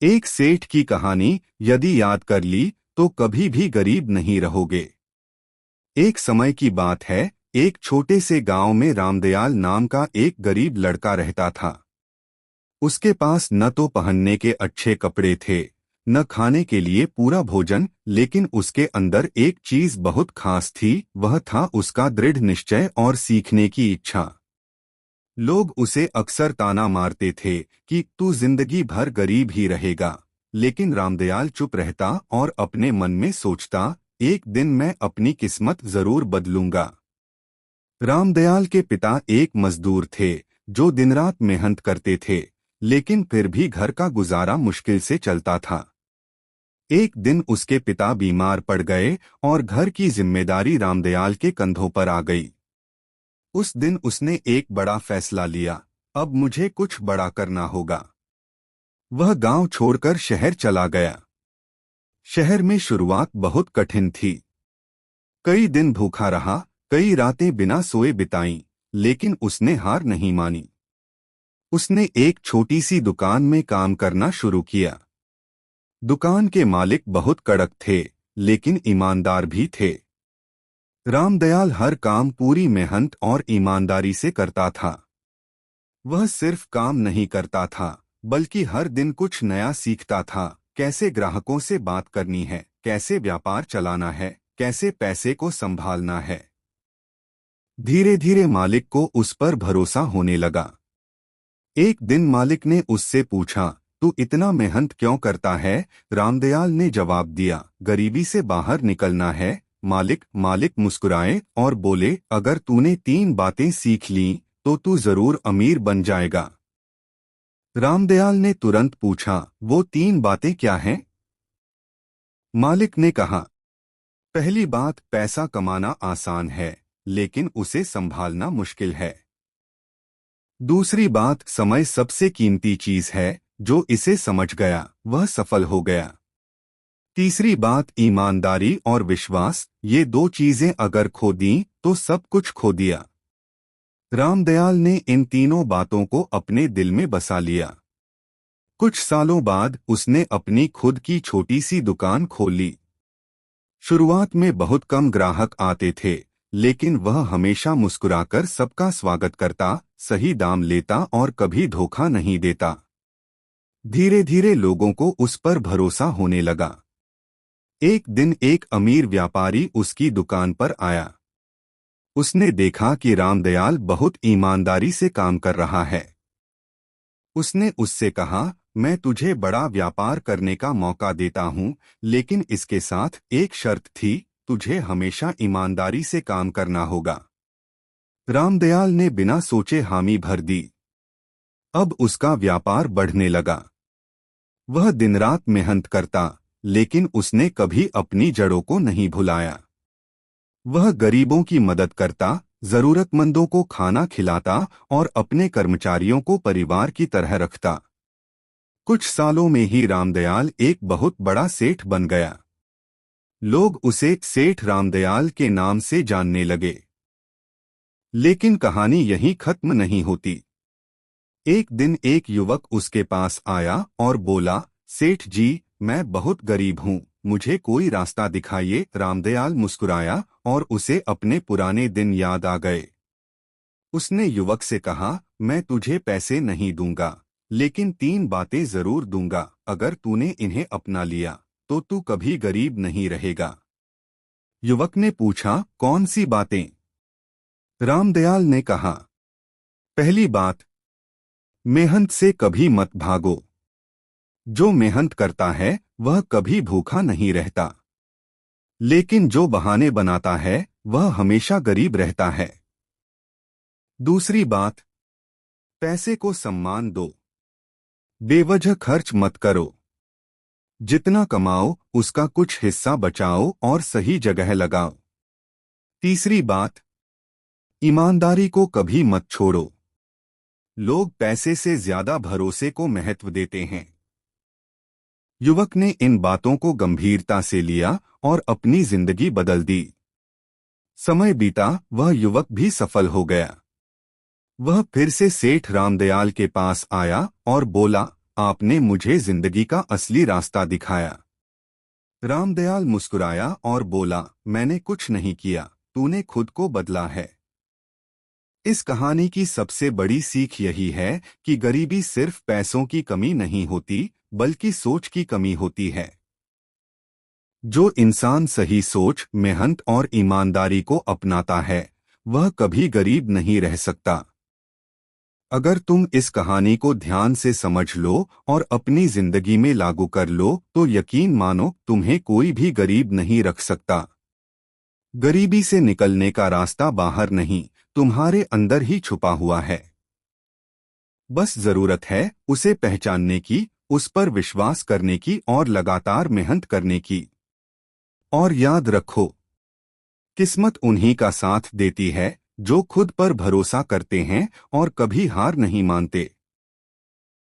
एक सेठ की कहानी यदि याद कर ली तो कभी भी गरीब नहीं रहोगे। एक समय की बात है, एक छोटे से गांव में रामदयाल नाम का एक गरीब लड़का रहता था। उसके पास न तो पहनने के अच्छे कपड़े थे, न खाने के लिए पूरा भोजन, लेकिन उसके अंदर एक चीज बहुत खास थी, वह था उसका दृढ़ निश्चय और सीखने की इच्छा। लोग उसे अक्सर ताना मारते थे कि तू जिंदगी भर गरीब ही रहेगा, लेकिन रामदयाल चुप रहता और अपने मन में सोचता, एक दिन मैं अपनी किस्मत जरूर बदलूंगा। रामदयाल के पिता एक मजदूर थे जो दिन रात मेहनत करते थे, लेकिन फिर भी घर का गुजारा मुश्किल से चलता था। एक दिन उसके पिता बीमार पड़ गए और घर की जिम्मेदारी रामदयाल के कंधों पर आ गई। उस दिन उसने एक बड़ा फैसला लिया, अब मुझे कुछ बड़ा करना होगा। वह गांव छोड़कर शहर चला गया। शहर में शुरुआत बहुत कठिन थी। कई दिन भूखा रहा, कई रातें बिना सोए बिताईं, लेकिन उसने हार नहीं मानी। उसने एक छोटी सी दुकान में काम करना शुरू किया। दुकान के मालिक बहुत कड़क थे, लेकिन ईमानदार भी थे। रामदयाल हर काम पूरी मेहनत और ईमानदारी से करता था। वह सिर्फ काम नहीं करता था, बल्कि हर दिन कुछ नया सीखता था, कैसे ग्राहकों से बात करनी है, कैसे व्यापार चलाना है, कैसे पैसे को संभालना है। धीरे धीरे मालिक को उस पर भरोसा होने लगा। एक दिन मालिक ने उससे पूछा, तू इतना मेहनत क्यों करता है? रामदयाल ने जवाब दिया, गरीबी से बाहर निकलना है। मालिक मुस्कुराए और बोले, अगर तूने 3 बातें सीख लीं तो तू जरूर अमीर बन जाएगा। रामदयाल ने तुरंत पूछा, वो 3 बातें क्या हैं? मालिक ने कहा, पहली बात, पैसा कमाना आसान है, लेकिन उसे संभालना मुश्किल है। दूसरी बात, समय सबसे कीमती चीज है, जो इसे समझ गया वह सफल हो गया। तीसरी बात, ईमानदारी और विश्वास, ये 2 चीजें अगर खो दी तो सब कुछ खो दिया। रामदयाल ने इन तीनों बातों को अपने दिल में बसा लिया। कुछ सालों बाद उसने अपनी खुद की छोटी सी दुकान खोल ली। शुरुआत में बहुत कम ग्राहक आते थे, लेकिन वह हमेशा मुस्कुराकर सबका स्वागत करता, सही दाम लेता और कभी धोखा नहीं देता। धीरे धीरे लोगों को उस पर भरोसा होने लगा। एक दिन एक अमीर व्यापारी उसकी दुकान पर आया। उसने देखा कि रामदयाल बहुत ईमानदारी से काम कर रहा है। उसने उससे कहा, मैं तुझे बड़ा व्यापार करने का मौका देता हूँ, लेकिन इसके साथ एक शर्त थी, तुझे हमेशा ईमानदारी से काम करना होगा। रामदयाल ने बिना सोचे हामी भर दी। अब उसका व्यापार बढ़ने लगा। वह दिन रात मेहनत करता, लेकिन उसने कभी अपनी जड़ों को नहीं भुलाया। वह गरीबों की मदद करता, जरूरतमंदों को खाना खिलाता और अपने कर्मचारियों को परिवार की तरह रखता। कुछ सालों में ही रामदयाल एक बहुत बड़ा सेठ बन गया। लोग उसे सेठ रामदयाल के नाम से जानने लगे। लेकिन कहानी यहीं खत्म नहीं होती। एक दिन एक युवक उसके पास आया और बोला, सेठ जी, मैं बहुत गरीब हूँ, मुझे कोई रास्ता दिखाइए। रामदयाल मुस्कुराया और उसे अपने पुराने दिन याद आ गए। उसने युवक से कहा, मैं तुझे पैसे नहीं दूंगा, लेकिन 3 बातें जरूर दूंगा, अगर तूने इन्हें अपना लिया तो तू कभी गरीब नहीं रहेगा। युवक ने पूछा, कौन सी बातें? रामदयाल ने कहा, पहली बात, मेहनत से कभी मत भागो। जो मेहनत करता है वह कभी भूखा नहीं रहता, लेकिन जो बहाने बनाता है वह हमेशा गरीब रहता है। दूसरी बात, पैसे को सम्मान दो। बेवजह खर्च मत करो। जितना कमाओ उसका कुछ हिस्सा बचाओ और सही जगह लगाओ। तीसरी बात, ईमानदारी को कभी मत छोड़ो। लोग पैसे से ज्यादा भरोसे को महत्व देते हैं। युवक ने इन बातों को गंभीरता से लिया और अपनी जिंदगी बदल दी। समय बीता, वह युवक भी सफल हो गया। वह फिर से सेठ रामदयाल के पास आया और बोला, आपने मुझे जिंदगी का असली रास्ता दिखाया। रामदयाल मुस्कुराया और बोला, मैंने कुछ नहीं किया, तूने खुद को बदला है। इस कहानी की सबसे बड़ी सीख यही है कि गरीबी सिर्फ पैसों की कमी नहीं होती, बल्कि सोच की कमी होती है। जो इंसान सही सोच, मेहनत और ईमानदारी को अपनाता है, वह कभी गरीब नहीं रह सकता। अगर तुम इस कहानी को ध्यान से समझ लो और अपनी जिंदगी में लागू कर लो, तो यकीन मानो तुम्हें कोई भी गरीब नहीं रख सकता। गरीबी से निकलने का रास्ता बाहर नहीं, तुम्हारे अंदर ही छुपा हुआ है। बस जरूरत है उसे पहचानने की, उस पर विश्वास करने की और लगातार मेहनत करने की। और याद रखो, किस्मत उन्हीं का साथ देती है जो खुद पर भरोसा करते हैं और कभी हार नहीं मानते।